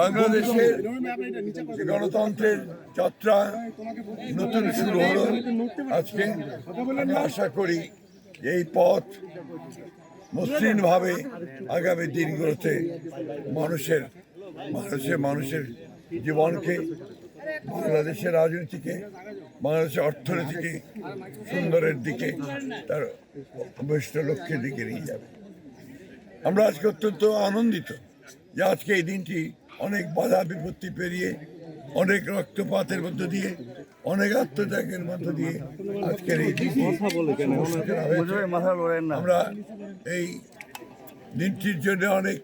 বাংলাদেশের যে গণতন্ত্রের যাত্রা নতুন শুরু হলো আজকে। আমি আশা করি এই পথ মসৃণভাবে আগামী দিনগুলোতে মানুষের জীবনকে, বাংলাদেশের রাজনীতিকে, বাংলাদেশের অর্থনীতিকে সুন্দরের দিকে, তার অবশিষ্ট লক্ষ্যের দিকে নিয়ে যাবে। আমরা আজকে অত্যন্ত আনন্দিত যে আজকে এই দিনটি অনেক বাধা বিপত্তি পেরিয়ে, অনেক রক্তপাতের মধ্য দিয়ে, অনেক আত্মত্যাগের মধ্য দিয়ে আজকের এই দিনটি আমরা এই দিনটির জন্য অনেক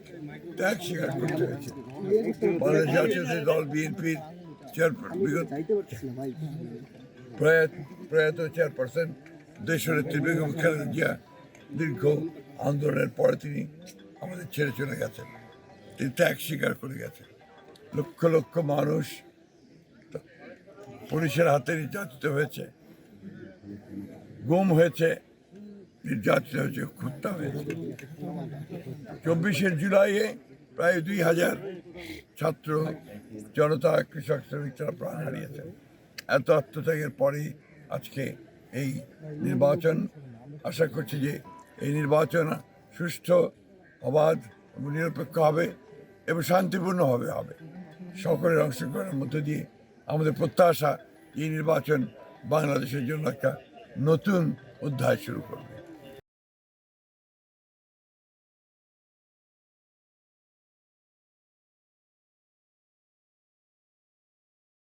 ত্যাগ স্বীকার করতে হয়েছে। বাংলাদেশ জাতীয়তাবাদী দল বিএনপির প্রয়াত চেয়ারপারসন দেশনেত্রী বেগম খালেদা জিয়া দীর্ঘ আন্দোলনের পরে তিনি আমাদের ছেড়ে চলে গেছেন। তিনি ত্যাগ স্বীকার করে গেছেন। লক্ষ লক্ষ মানুষ পুলিশের হাতে নির্যাতিত হয়েছে, গুম হয়েছে, নির্যাতিত হয়েছে, হত্যা হয়েছে। 24শে জুলাইয়ে প্রায় 2000 ছাত্র জনতা, কৃষক, শ্রমিকরা প্রাণ হারিয়েছেন। এত আত্মত্যাগের পরেই আজকে এই নির্বাচন। আশা করছি যে এই নির্বাচন সুষ্ঠু, অবাধ এবং নিরপেক্ষ হবে এবং শান্তিপূর্ণভাবে হবে। সকলের অংশগ্রহণের মধ্য দিয়ে আমাদের প্রত্যাশা এই নির্বাচন বাংলাদেশের জন্য একটা নতুন অধ্যায় শুরু করবে।